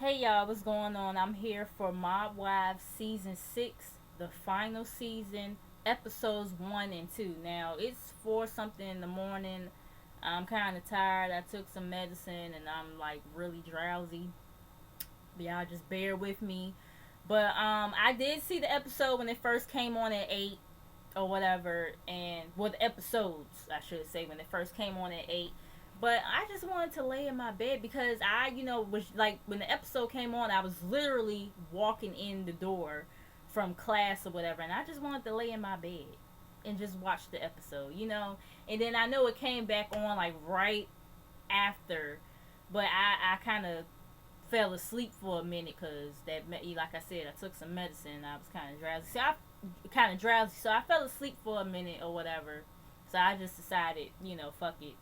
Hey y'all, what's going on? I'm here for Mob Wives Season 6, the final season, episodes 1 and 2. Now, it's 4 something in the morning. I'm kind of tired. I took some medicine and I'm like really drowsy. But y'all just bear with me. But I did see the episode when it first came on at 8 or whatever. And, well, the episodes, I should say, when it first came on at 8. But I just wanted to lay in my bed because was like when the episode came on, I was literally walking in the door from class or whatever, and I just wanted to lay in my bed and just watch the episode. And then I know it came back on like right after, but I kind of fell asleep for a minute because like I said, I took some medicine and I was kind of drowsy, so I fell asleep for a minute or whatever. So I just decided, fuck it,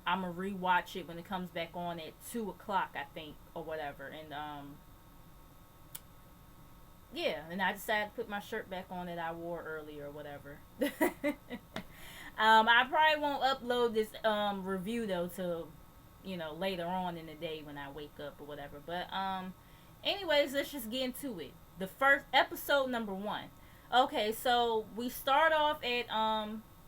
I'm gonna rewatch it when it comes back on at 2 o'clock, I think, or whatever. And yeah, and I decided to put my shirt back on that I wore earlier or whatever. I probably won't upload this review though till later on in the day when I wake up or whatever. But anyways, let's just get into it. The first episode, number 1. Okay, so we start off at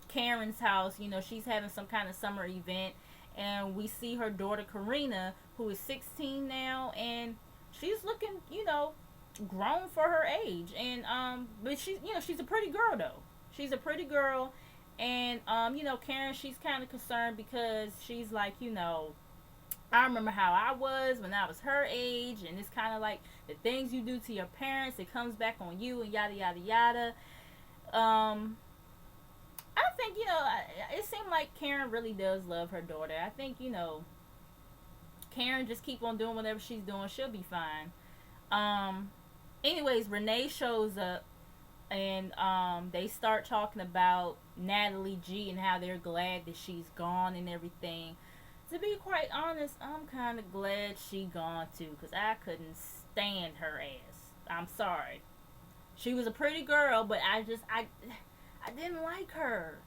Karen's house. She's having some kind of summer event, and we see her daughter Karina, who is 16 now, and she's looking, grown for her age. And but she's a pretty girl though. She's a pretty girl, and Karen, she's kind of concerned because she's like, I remember how I was when I was her age, and it's kind of like the things you do to your parents, it comes back on you, and yada yada yada. Um, I think it seemed like Karen really does love her daughter. I think Karen just keep on doing whatever she's doing, she'll be fine. Um, anyways, Renee shows up, and they start talking about Natalie G and how they're glad that she's gone and everything. To be quite honest, I'm kind of glad she gone too, because I couldn't stand her ass. I'm sorry. She was a pretty girl, but I didn't like her.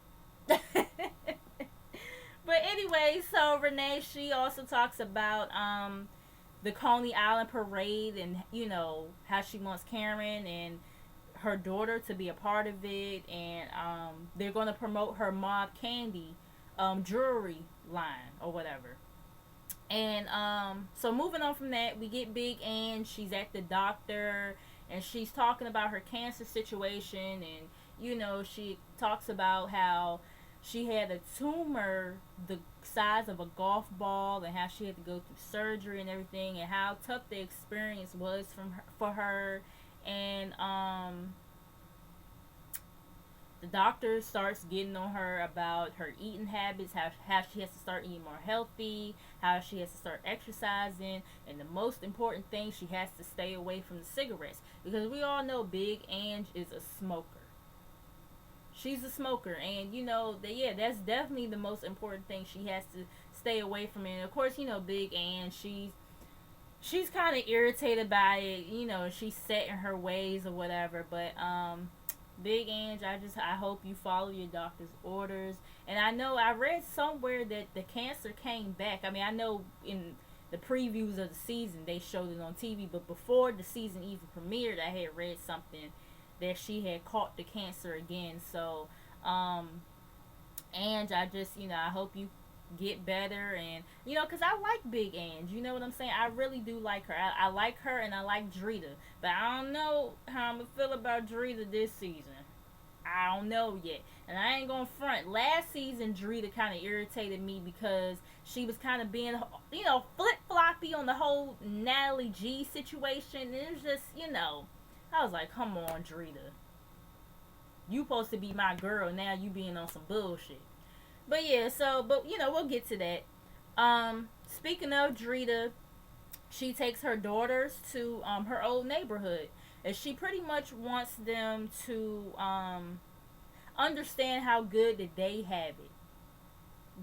But anyway, so Renee, she also talks about the Coney Island parade, and how she wants Karen and her daughter to be a part of it, and they're going to promote her Mob Candy jewelry line or whatever. And so moving on from that, we get Big Ann. She's at the doctor, and she's talking about her cancer situation, and she talks about how she had a tumor the size of a golf ball, and how she had to go through surgery and everything, and how tough the experience was for her. And the doctor starts getting on her about her eating habits, how she has to start eating more healthy, how she has to start exercising, and the most important thing, she has to stay away from the cigarettes, because we all know Big Ange is a smoker. She's a smoker, and that's definitely the most important thing. She has to stay away from it. And of course, Big Ange, she's kind of irritated by it. She's set in her ways or whatever. But Big Ange, I hope you follow your doctor's orders. And I know I read somewhere that the cancer came back. I mean, I know in the previews of the season they showed it on TV, but before the season even premiered, I had read something that she had caught the cancer again. So, Ange, I hope you get better, and because I like Big Ange, you know what I'm saying. I really do like her. I like her, and I like Drita, but I don't know how I'm gonna feel about Drita this season. I don't know yet, and I ain't gonna front. Last season, Drita kind of irritated me because she was kind of being, flip floppy on the whole Natalie G situation. And it was just, I was like, come on, Drita, you supposed to be my girl. Now you being on some bullshit. But yeah, we'll get to that. Speaking of Drita, she takes her daughters to her old neighborhood, and she pretty much wants them to understand how good that they have it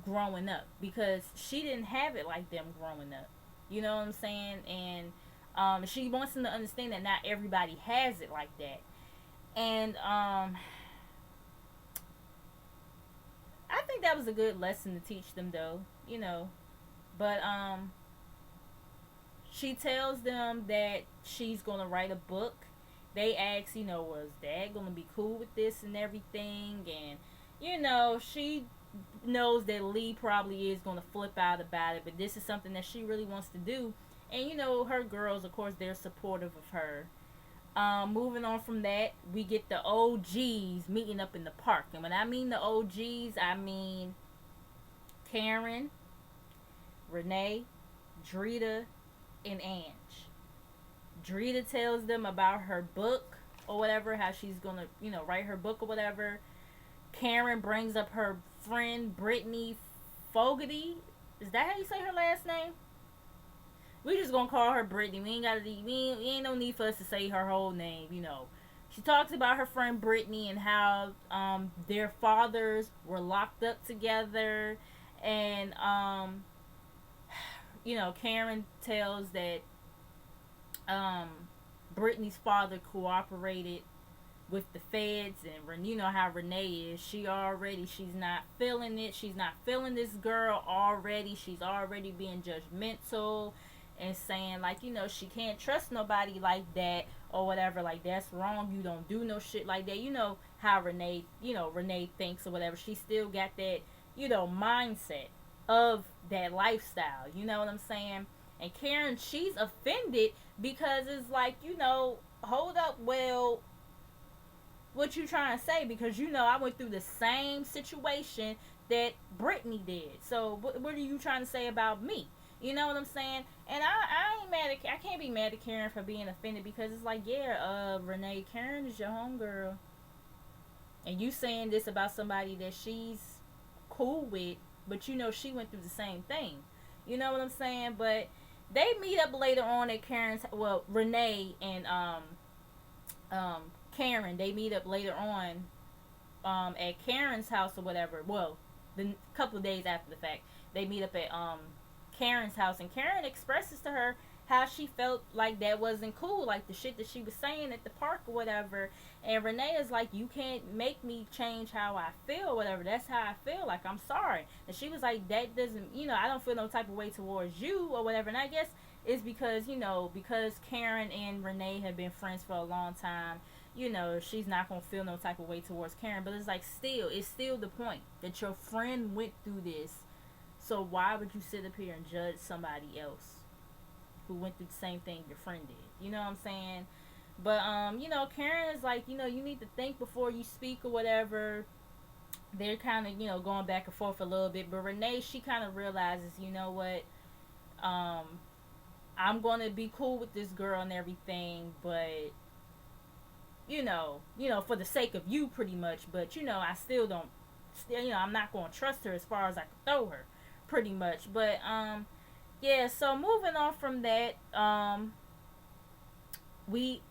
growing up, because she didn't have it like them growing up. You know what I'm saying? And she wants them to understand that not everybody has it like that. And I think that was a good lesson to teach them, though. But She tells them that she's gonna write a book. They ask, was Dad gonna be cool with this and everything? And she knows that Lee probably is gonna flip out about it, but this is something that she really wants to do. And her girls, of course, they're supportive of her. Moving on from that, we get the OGs meeting up in the park. And when I mean the OGs, I mean Karen, Renee, Drita, and Ange. Drita tells them about her book or whatever, how she's gonna, write her book or whatever. Karen brings up her friend Brittany Fogarty. Is that how you say her last name? We just gonna call her Brittany. We ain't no need for us to say her whole name. She talks about her friend Brittany and how their fathers were locked up together, and Karen tells that Brittany's father cooperated with the feds, and you know how Renee is. She's not feeling it. She's not feeling this girl already. She's already being judgmental and saying, like, she can't trust nobody like that or whatever. Like, that's wrong. You don't do no shit like that. You know how Renee thinks or whatever. She still got that, mindset of that lifestyle. You know what I'm saying? And Karen, she's offended because it's like, hold up, well, what you trying to say? Because I went through the same situation that Brittany did. So what are you trying to say about me? You know what I'm saying? And I ain't mad at, I can't be mad at Karen for being offended, because it's like, yeah, Renee, Karen is your homegirl, and you saying this about somebody that she's cool with, but she went through the same thing. You know what I'm saying? But they meet up later on at Renee and Karen, they meet up later on at Karen's house or whatever. Well, the couple of days after the fact, they meet up at Karen's house, and Karen expresses to her how she felt like that wasn't cool, like the shit that she was saying at the park or whatever. And Renee is like, you can't make me change how I feel or whatever. That's how I feel. Like, I'm sorry. And she was like, that doesn't, I don't feel no type of way towards you or whatever. And I guess it's because, because Karen and Renee have been friends for a long time, she's not going to feel no type of way towards Karen. But it's like, it's still the point that your friend went through this. So why would you sit up here and judge somebody else who went through the same thing your friend did? You know what I'm saying? But, Karen is like, you need to think before you speak or whatever. They're kind of, going back and forth a little bit. But Renee, she kind of realizes, you know what? I'm going to be cool with this girl and everything, but, for the sake of you pretty much. But, I still don't, I'm not going to trust her as far as I can throw her. Pretty much. But yeah, so moving on from that, we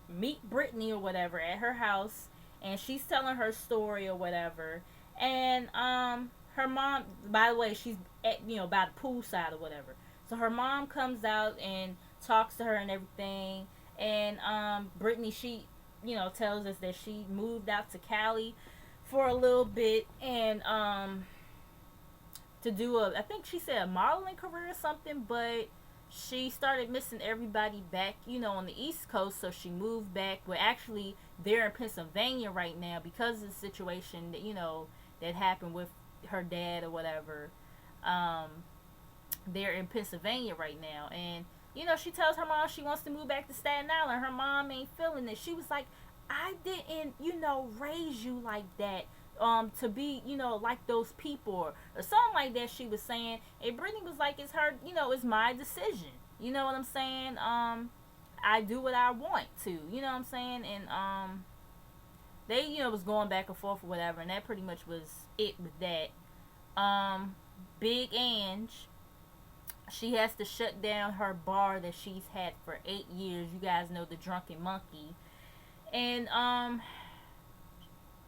meet Brittany or whatever at her house, and she's telling her story or whatever. And her mom, by the way, she's at by the poolside or whatever. So her mom comes out and talks to her and everything. And Brittany, she tells us that she moved out to Cali for a little bit, and to do I think she said a modeling career or something, but she started missing everybody back, on the East Coast, so she moved back. Well, actually, they're in Pennsylvania right now because of the situation that, that happened with her dad or whatever. They're in Pennsylvania right now, and, she tells her mom she wants to move back to Staten Island. Her mom ain't feeling it. She was like, I didn't, raise you like that. To be, like those people or something like that, she was saying. And Brittany was like, it's her, it's my decision. You know what I'm saying? I do what I want to, you know what I'm saying? And, they, was going back and forth or whatever, and that pretty much was it with that. Big Ange, she has to shut down her bar that she's had for 8 years. You guys know, the Drunken Monkey. And,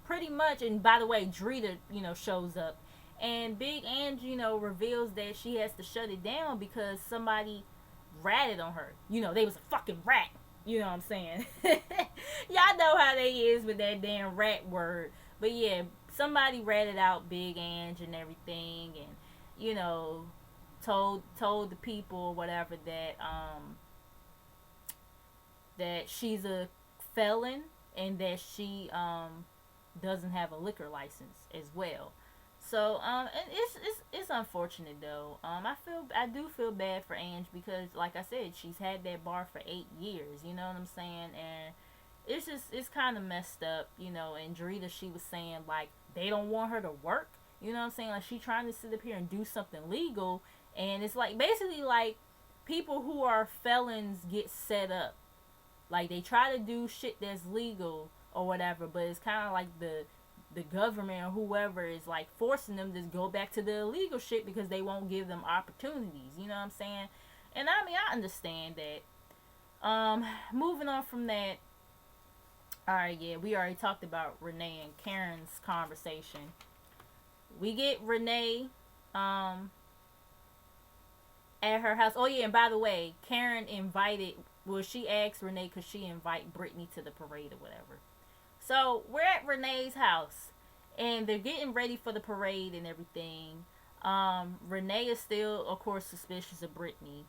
pretty much, and by the way, Drita, shows up, and Big Ange, reveals that she has to shut it down because somebody ratted on her. They was a fucking rat. You know what I'm saying? Y'all know how they is with that damn rat word. But yeah, somebody ratted out Big Ange and everything, and, told the people or whatever that she's a felon and that she doesn't have a liquor license as well. So and it's unfortunate though. I do feel bad for Ange because like I said, she's had that bar for 8 years. You know what I'm saying? And it's kind of messed up, you know. And Drita, she was saying like they don't want her to work. You know what I'm saying? Like she trying to sit up here and do something legal, and it's like basically like people who are felons get set up. Like they try to do shit that's legal or whatever, but it's kind of like the government or whoever is like forcing them to go back to the illegal shit because they won't give them opportunities. You know what I'm saying? And I mean I understand that. Moving on from that. All right, yeah, we already talked about Renee and Karen's conversation. We get Renee at her house. Oh yeah, and by the way, Karen invited. Well, she asked Renee could she invite Brittany to the parade or whatever. So we're at Renee's house, and they're getting ready for the parade and everything. Renee is still, of course, suspicious of Brittany.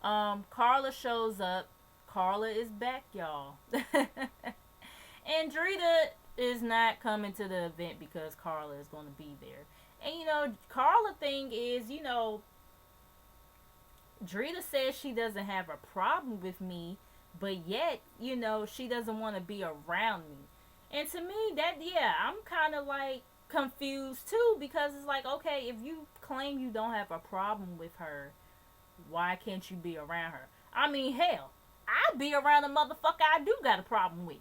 Carla shows up. Carla is back, y'all. And Drita is not coming to the event because Carla is going to be there. And, you know, Carla thing is, you know, Drita says she doesn't have a problem with me, but yet, you know, she doesn't want to be around me. And to me, that, yeah, I'm kind of like confused too because it's like, okay, if you claim you don't have a problem with her, why can't you be around her? I mean, hell, I'd be around a motherfucker I do got a problem with.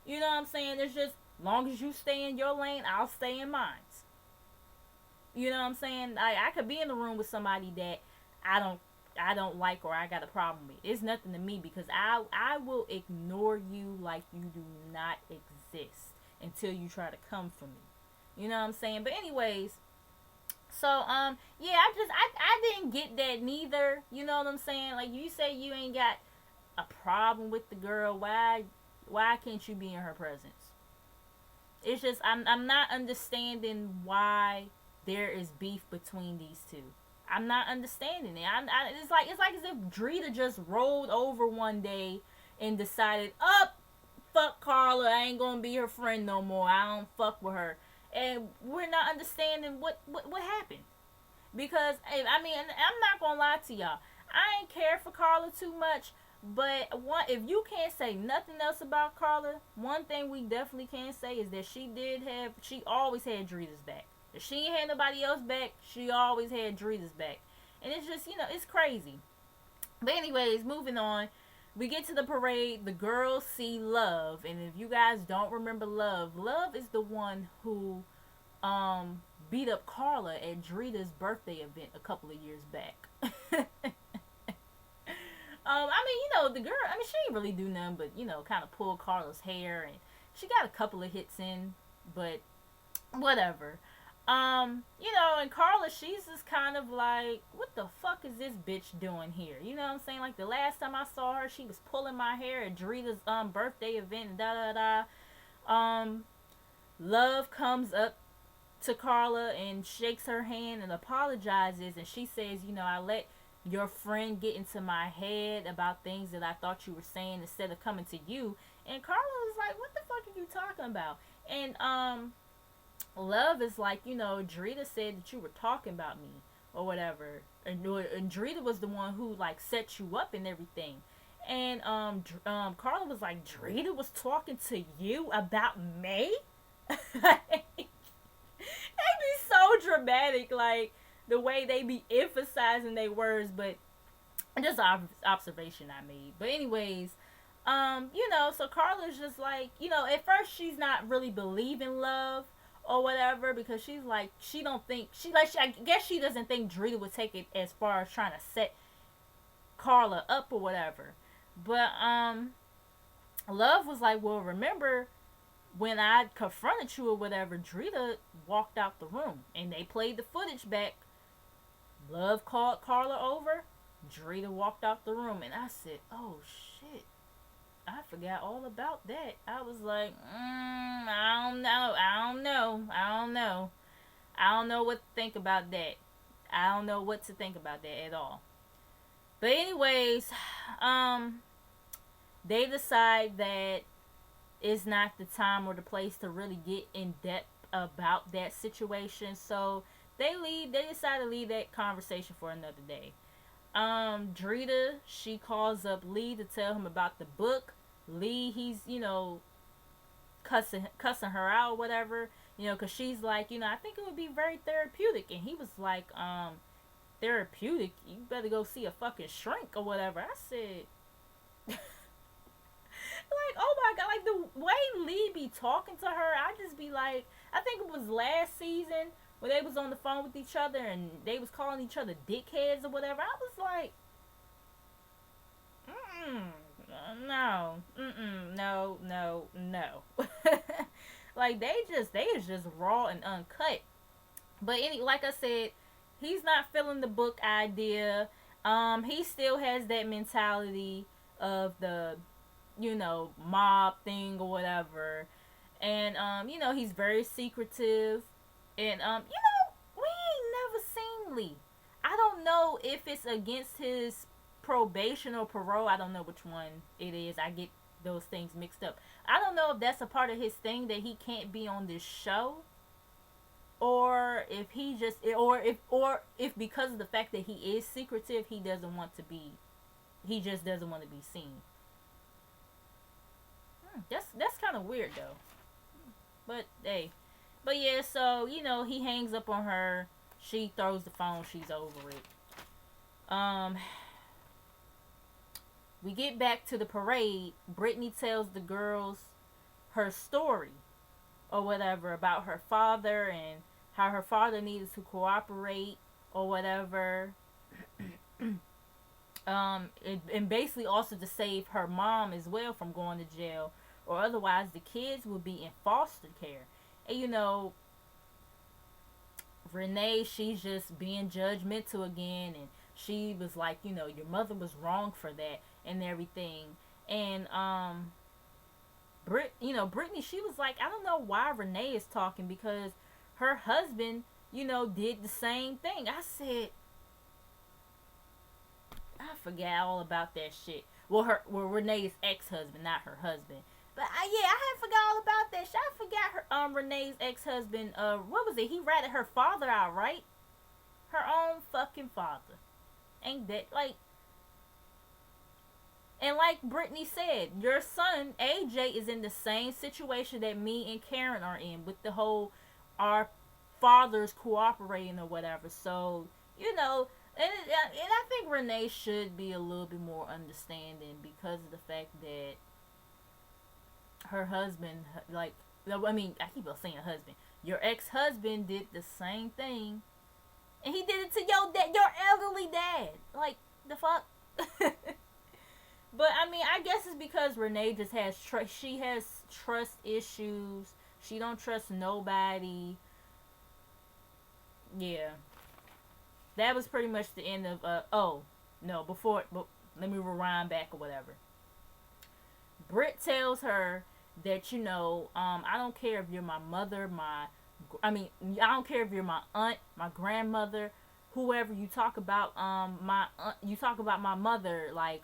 You know what I'm saying? It's just, long as you stay in your lane, I'll stay in mine. You know what I'm saying? I could be in the room with somebody that I don't like or I got a problem with. It's nothing to me because I will ignore you like you do not exist until you try to come for me. You know what I'm saying? But anyways, so yeah, I didn't get that neither. You know what I'm saying? Like you say you ain't got a problem with the girl. Why can't you be in her presence? It's just I'm not understanding why there is beef between these two. I'm not understanding it. It's like as if Drita just rolled over one day and decided, fuck Carla, I ain't gonna be her friend no more. I don't fuck with her, and we're not understanding what happened. Because I mean, I'm not gonna lie to y'all, I ain't care for Carla too much. But if you can't say nothing else about Carla, one thing we definitely can say is that she always had Drita's back. If she ain't had nobody else back, she always had Drita's back. And it's just, you know, it's crazy. But anyways, moving on. We get to the parade. The girls see Love. And if you guys don't remember Love, Love is the one who beat up Carla at Drita's birthday event a couple of years back. I mean, you know, the girl, I mean, she didn't really do nothing but, you know, kind of pull Carla's hair. And she got a couple of hits in, but whatever. You know, and Carla, she's just kind of like, what the fuck is this bitch doing here? You know what I'm saying? Like, the last time I saw her, she was pulling my hair at Drita's, birthday event, and da-da-da. Love comes up to Carla and shakes her hand and apologizes, and she says, you know, I let your friend get into my head about things that I thought you were saying instead of coming to you. And Carla was like, what the fuck are you talking about? And, Love is like, you know, Drita said that you were talking about me or whatever. And Drita was the one who, like, set you up and everything. And, Carla was like, Drita was talking to you about me? They be so dramatic, like, the way they be emphasizing their words, but just an observation I made. But anyways, you know, so Carla's just like, you know, at first she's not really believing Love or whatever, because she's like, she don't think, I guess she doesn't think Drita would take it as far as trying to set Carla up or whatever. But, Love was like, well, remember when I confronted you or whatever, Drita walked out the room, and they played the footage back. Love called Carla over, Drita walked out the room, and I said, oh shit, I forgot all about that. I was like, I don't know. I don't know what to think about that. I don't know what to think about that at all. But anyways, um, they decide that it's not the time or the place to really get in depth about that situation. So they leave. They decide to leave that conversation for another day. Drita, she calls up Lee to tell him about the book. Lee, he's, cussing her out or whatever, because she's like, I think it would be very therapeutic. And he was like, therapeutic? You better go see a fucking shrink or whatever. I said, like, oh my god, like the way Lee be talking to her, I just be like, I think it was last season when they was on the phone with each other and they was calling each other dickheads or whatever. I was like, no, no, no, no. Like they is just raw and uncut. But like I said, he's not feeling the book idea. He still has that mentality of the, mob thing or whatever. And he's very secretive. And we ain't never seen Lee. I don't know if it's against his probation or parole. I don't know which one it is. I get those things mixed up. I don't know if that's a part of his thing that he can't be on this show, or if he just, or if because of the fact that he is secretive, he just doesn't want to be seen. That's kind of weird though. But hey, but yeah, so he hangs up on her. She throws the phone. She's over it. We get back to the parade. Brittany tells the girls her story or whatever about her father and how her father needed to cooperate or whatever. And basically also to save her mom as well from going to jail, or otherwise the kids would be in foster care. And Renee, she's just being judgmental again, and she was like, your mother was wrong for that and everything. And Brittany, she was like, I don't know why Renee is talking, because her husband, did the same thing. I said, I forgot all about that shit. Well, Renee's ex-husband, not her husband. But yeah, I had forgot all about that shit. I forgot her Renee's ex-husband. What was it? He ratted her father out, right? Her own fucking father. Ain't that like? And like Brittany said, your son AJ is in the same situation that me and Karen are in with the whole our fathers cooperating or whatever. So and I think Renee should be a little bit more understanding because of the fact that her husband, like, I mean, I keep on saying husband. Your ex-husband did the same thing, and he did it to your dad, your elderly dad. Like, the fuck. But I mean, I guess it's because Renee just has she has trust issues. She don't trust nobody. Yeah. That was pretty much the end of but let me rewind back or whatever. Britt tells her that I don't care if you're my mother, I don't care if you're my aunt, my grandmother, whoever you talk about you talk about my mother like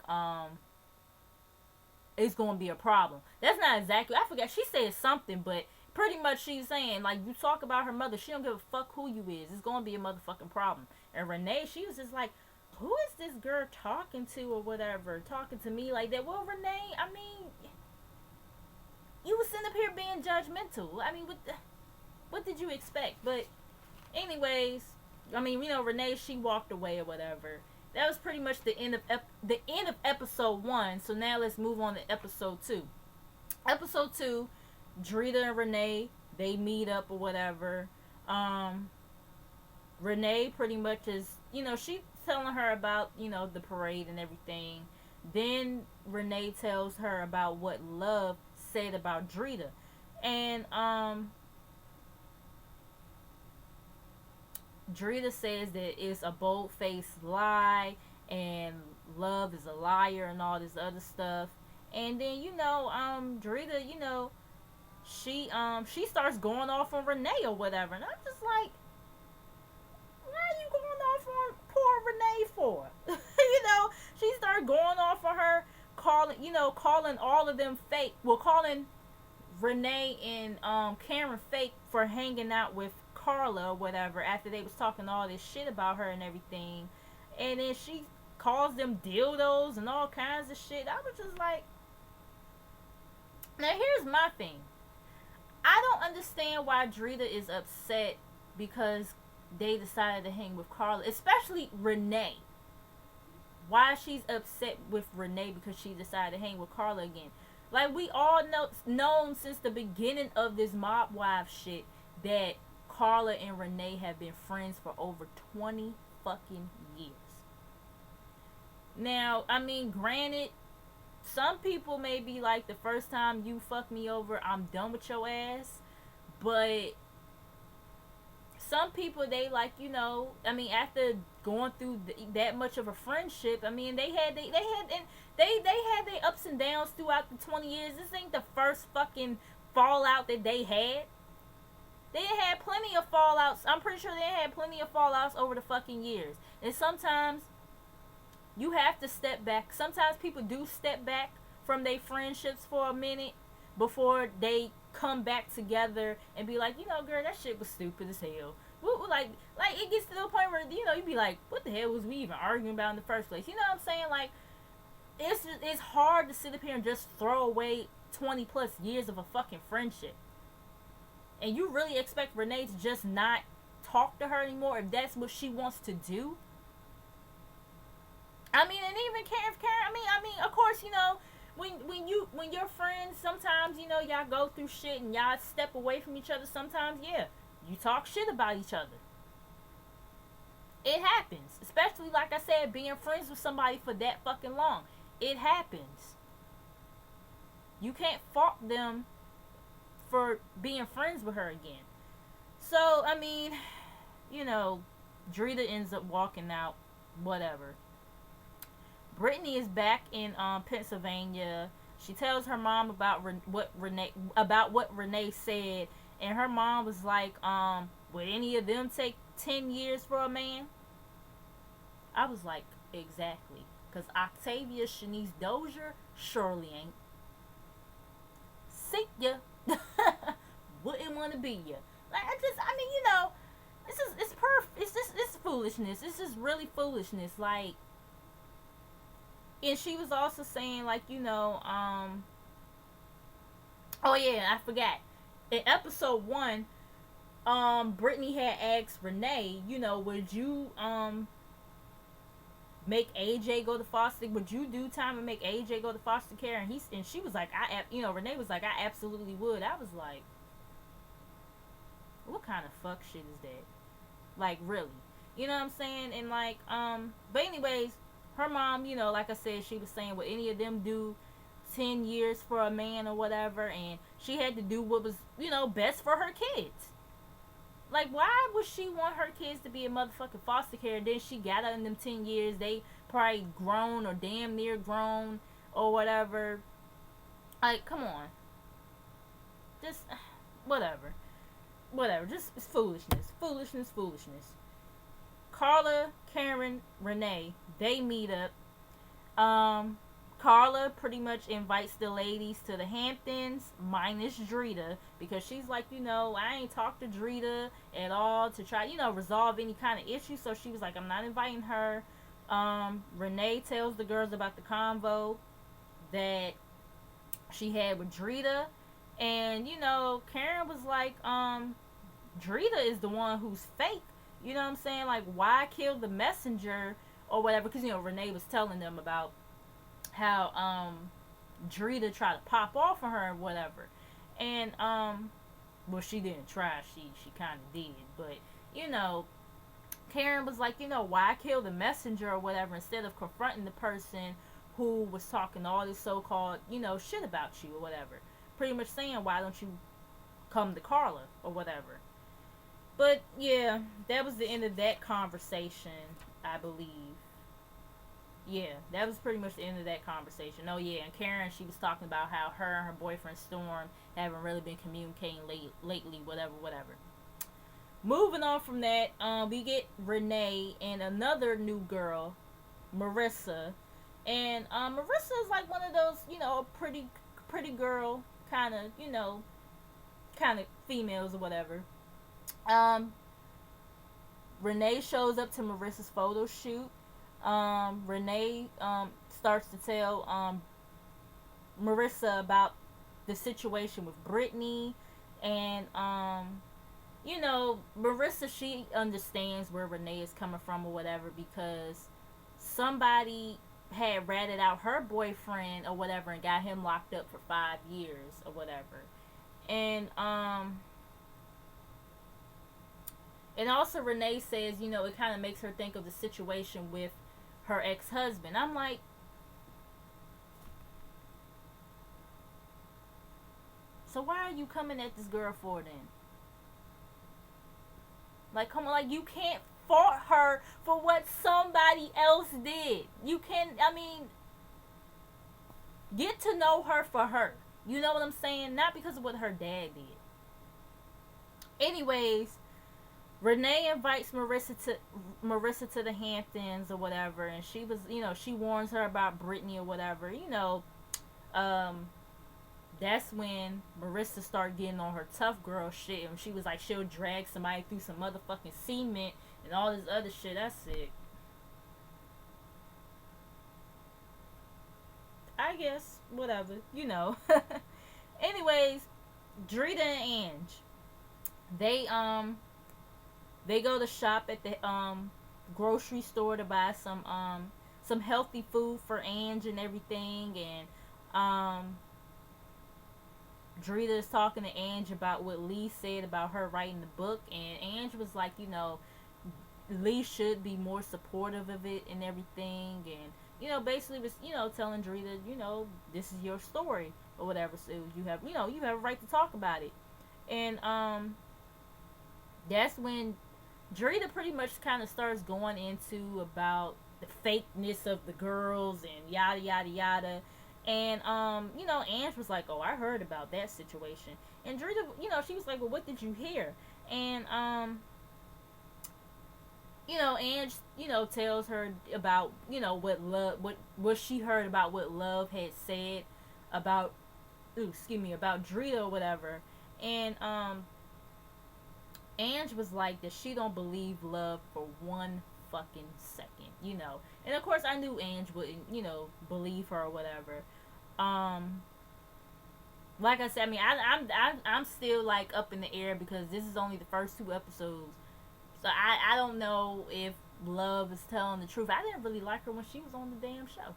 it's going to be a problem. That's not exactly, I forgot, she said something, but pretty much she's saying, like, you talk about her mother, she don't give a fuck who you is. It's going to be a motherfucking problem. And Renee, she was just like, who is this girl talking to or whatever? Talking to me like that. Well, Renee, I mean, you was sitting up here being judgmental. I mean, what did you expect? But anyways, I mean, Renee, she walked away or whatever. That was pretty much the end of episode 1. So now let's move on to episode 2. Episode 2, Drita and Renee, they meet up or whatever. Renee pretty much is, she's telling her about, the parade and everything. Then Renee tells her about what Love said about Drita. And Drita says that it's a bold-faced lie and Love is a liar and all this other stuff. And then, Drita, she starts going off on Renee or whatever. And I'm just like, calling all of them fake. Well, calling Renee and Karen fake for hanging out with Carla or whatever after they was talking all this shit about her and everything. And then she calls them dildos and all kinds of shit. I was just like, now here's my thing. I don't understand why Drita is upset because they decided to hang with Carla, especially Renee. Why she's upset with Renee because she decided to hang with Carla again. Like, we all known since the beginning of this Mob Wives shit that Carla and Renee have been friends for over 20 fucking years. Now, I mean, granted, some people may be like, the first time you fuck me over, I'm done with your ass. But some people, they like, I mean, after going through that much of a friendship, I mean, they had their ups and downs throughout the 20 years. This ain't the first fucking fallout that they had. They had plenty of fallouts. I'm pretty sure they had plenty of fallouts over the fucking years. And sometimes you have to step back. Sometimes people do step back from their friendships for a minute before they come back together and be like, girl, that shit was stupid as hell. Like it gets to the point where, you be like, what the hell was we even arguing about in the first place? You know what I'm saying? Like, it's hard to sit up here and just throw away 20 plus years of a fucking friendship. And you really expect Renee to just not talk to her anymore if that's what she wants to do? I mean, and even Karen, I mean, of course, when you're friends, sometimes, y'all go through shit and y'all step away from each other. Sometimes, yeah, you talk shit about each other. It happens. Especially, like I said, being friends with somebody for that fucking long. It happens. You can't fault them for being friends with her again. So, I mean, Drita ends up walking out, whatever. Brittany is back in Pennsylvania. She tells her mom about what Renee said, and her mom was like, would any of them take 10 years for a man? I was like, exactly. Because Octavia Shanice Dozier surely ain't. See ya. Wouldn't want to be ya. Like, it's perfect. It's foolishness. This is really foolishness. Like, and she was also saying, like, oh yeah, I forgot. In episode 1, Brittany had asked Renee, would you, make AJ go to foster? Would you do time and make AJ go to foster care? And she was like, Renee was like, I absolutely would. I was like, what kind of fuck shit is that? Like, really? You know what I'm saying? And like, but anyways, her mom, like I said, she was saying, would any of them do 10 years for a man or whatever? And she had to do what was, best for her kids. Like, why would she want her kids to be in motherfucking foster care? And then she got out in them 10 years. They probably grown or damn near grown or whatever. Like, come on. Just, whatever. Just, it's foolishness. Foolishness. Carla, Karen, Renee, they meet up. Carla pretty much invites the ladies to the Hamptons, minus Drita, because she's like, I ain't talked to Drita at all to try, resolve any kind of issue. So she was like, I'm not inviting her. Renee tells the girls about the convo that she had with Drita. And, Karen was like, Drita is the one who's fake. You know what I'm saying? Like, why kill the messenger or whatever? Because, Renee was telling them about how Drita tried to pop off on her and whatever. And well, she didn't try, she kind of did, but Karen was like, why kill the messenger or whatever instead of confronting the person who was talking all this so-called shit about you or whatever, pretty much saying, why don't you come to Carla or whatever. But yeah, that was the end of that conversation, I believe. Yeah, that was pretty much the end of that conversation. Oh yeah, and Karen, she was talking about how her and her boyfriend Storm haven't really been communicating lately, whatever. Moving on from that, we get Renee and another new girl, Marissa, And Marissa is like one of those, pretty girl kind of, kind of females or whatever. Um, Renee shows up to Marissa's photo shoot. Renee starts to tell Marissa about the situation with Brittany, and Marissa, she understands where Renee is coming from or whatever, because somebody had ratted out her boyfriend or whatever and got him locked up for 5 years or whatever. And also Renee says, it kind of makes her think of the situation with her ex-husband. I'm like, so why are you coming at this girl for then? Like, come on, like, you can't fault her for what somebody else did. You can, I mean, get to know her for her. You know what I'm saying? Not because of what her dad did. Anyways, Renee invites Marissa to the Hamptons or whatever, and she was, she warns her about Brittany or whatever. Um, that's when Marissa started getting on her tough girl shit, and she was like, she'll drag somebody through some motherfucking cement and all this other shit. That's sick. I guess whatever, Anyways, Drita and Ange, they they go to shop at the grocery store to buy some healthy food for Ange and everything, and Drita is talking to Ange about what Lee said about her writing the book, and Ange was like, Lee should be more supportive of it and everything, and basically was telling Drita, this is your story or whatever, so you have a right to talk about it, and that's when Drita pretty much kind of starts going into about the fakeness of the girls and yada yada yada. And Ange was like, "Oh, I heard about that situation." And Drita, she was like, "Well, what did you hear?" And Ange, tells her about, what she heard about what Love had said about, about Drita or whatever. And Ange was like that she don't believe Love for one fucking second. And of course I knew Ange wouldn't, believe her or whatever. Um, like I said, I mean, I'm still like up in the air because this is only the first 2 episodes, so I don't know if Love is telling the truth. I didn't really like her when she was on the damn show.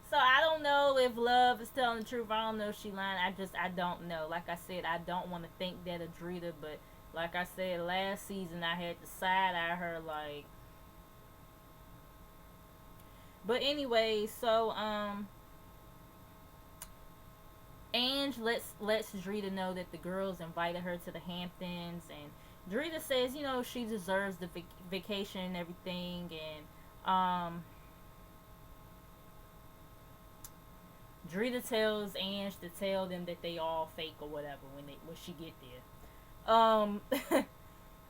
So I don't know if Love is telling the truth. I don't know if she lying. I don't know. Like I said, I don't want to think that of Drita, but like I said, last season I had to side eye her like. But anyway, so Ange lets Drita know that the girls invited her to the Hamptons, and Drita says, she deserves the vacation and everything, and Drita tells Ange to tell them that they all fake or whatever when she get there.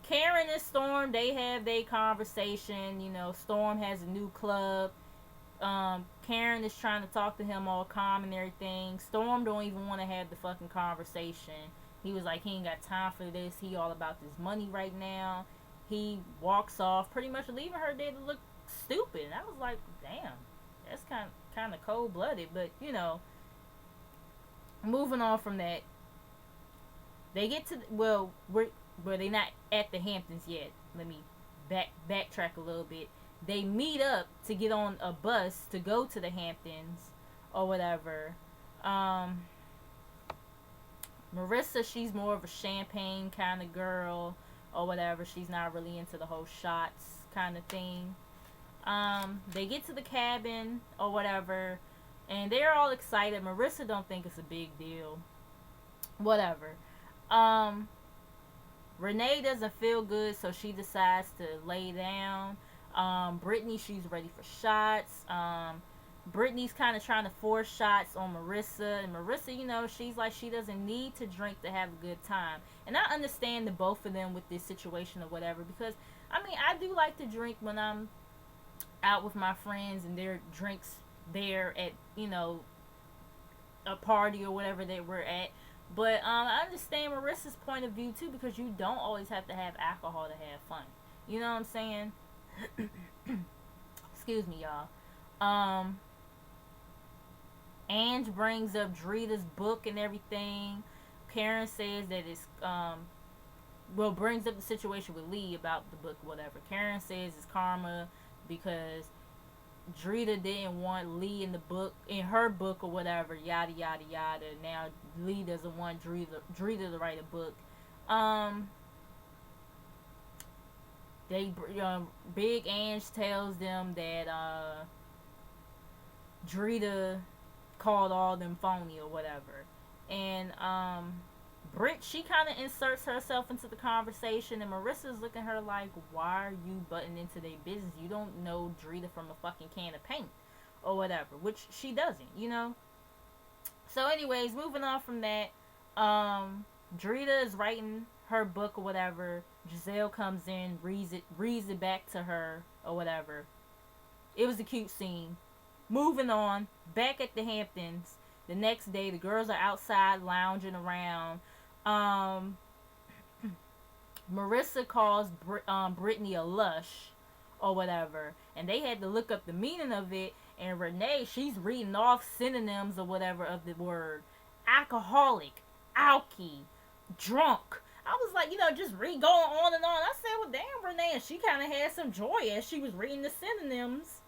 Karen and Storm, they have their conversation. Storm has a new club. Karen is trying to talk to him all calm and everything. Storm don't even want to have the fucking conversation. He was like, he ain't got time for this. He all about this money right now. He walks off, pretty much leaving her there to look stupid. And I was like, damn, that's kind of cold blooded. But moving on from that, they get to they not at the Hamptons yet. Let me backtrack a little bit. They meet up to get on a bus to go to the Hamptons or whatever. Marissa, she's more of a champagne kind of girl or whatever. She's not really into the whole shots kind of thing. They get to the cabin or whatever, and they're all excited. Marissa don't think it's a big deal. Whatever. Renee doesn't feel good, so she decides to lay down. Brittany, she's ready for shots. Brittany's kind of trying to force shots on Marissa, and Marissa, she's like, she doesn't need to drink to have a good time. And I understand the both of them with this situation or whatever, because I mean, I do like to drink when I'm out with my friends and their drinks there at, a party or whatever they were at. But I understand Marissa's point of view too, because you don't always have to have alcohol to have fun. You know what I'm saying? Excuse me, y'all. Ange brings up Drita's book and everything. Karen says that it's brings up the situation with Lee about the book, whatever. Karen says it's karma because Drita didn't want Lee in her book or whatever, yada yada yada. Now Lee doesn't want Drita to write a book. Big Ange tells them that Drita called all them phony or whatever, and Britt, she kind of inserts herself into the conversation, and Marissa's looking at her like, why are you butting into their business? You don't know Drita from a fucking can of paint or whatever, which she doesn't. So anyways, moving on from that, Drita is writing her book or whatever. Giselle comes in, reads it back to her or whatever. It was a cute scene. Moving on, back at the Hamptons, the next day, the girls are outside lounging around. Marissa calls Brittany a lush or whatever, and they had to look up the meaning of it. And Renee, she's reading off synonyms or whatever of the word: alcoholic, alky, drunk. I was like, just going on and on. I said, well, damn, Renee, and she kind of had some joy as she was reading the synonyms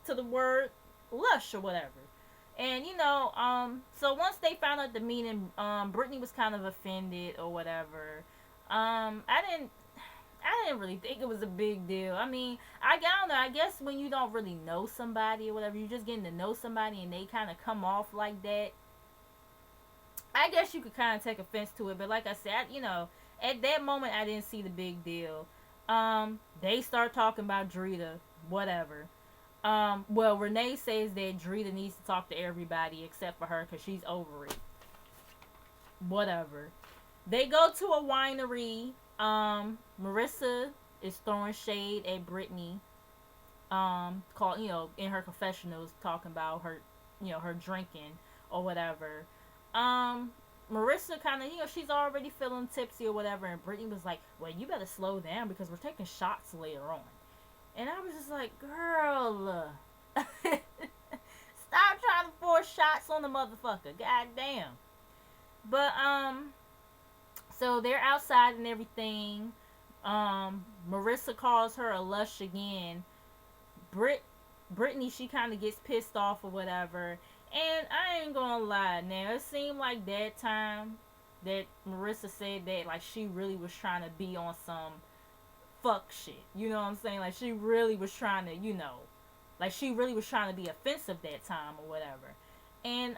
to the word lush or whatever. And so once they found out the meaning, Brittany was kind of offended or whatever. I didn't really think it was a big deal. I mean, I don't know. I guess when you don't really know somebody or whatever, you're just getting to know somebody and they kind of come off like that, I guess you could kind of take offense to it. But like I said, at that moment, I didn't see the big deal. They start talking about Drita, whatever. Well, Renee says that Drita needs to talk to everybody except for her because she's over it. Whatever. They go to a winery. Marissa is throwing shade at Brittany. In her confessionals, talking about her, her drinking or whatever. Marissa kind of, she's already feeling tipsy or whatever, and Brittany was like, well, you better slow down because we're taking shots later on. And I was just like, girl, stop trying to force shots on the motherfucker. God damn. But, so they're outside and everything. Marissa calls her a lush again. Brittany, she kind of gets pissed off or whatever. And I ain't gonna lie, now, it seemed like that time that Marissa said that, like, she really was trying to be on some fuck shit. You know what I'm saying? Like, she really was trying to, like, she really was trying to be offensive that time or whatever. And,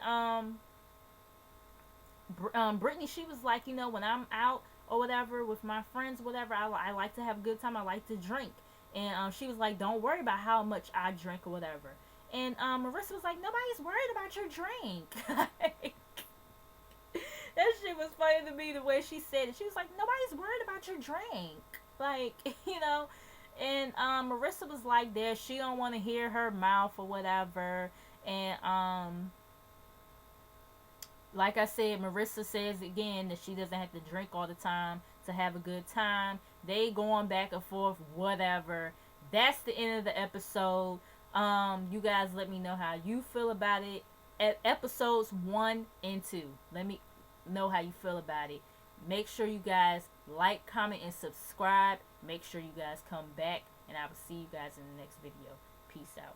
Brittany, she was like, when I'm out or whatever with my friends or whatever, I like to have a good time. I like to drink. And, she was like, don't worry about how much I drink or whatever. And, Marissa was like, nobody's worried about your drink. That shit was funny to me, the way she said it. She was like, nobody's worried about your drink. Like, and Marissa was like that. She don't want to hear her mouth or whatever. And, like I said, Marissa says again that she doesn't have to drink all the time to have a good time. They going back and forth, whatever. That's the end of the episode. You guys let me know how you feel about it. At episodes 1 and 2. Let me know how you feel about it. Make sure you guys like, comment, and subscribe. Make sure you guys come back, and I will see you guys in the next video. Peace out.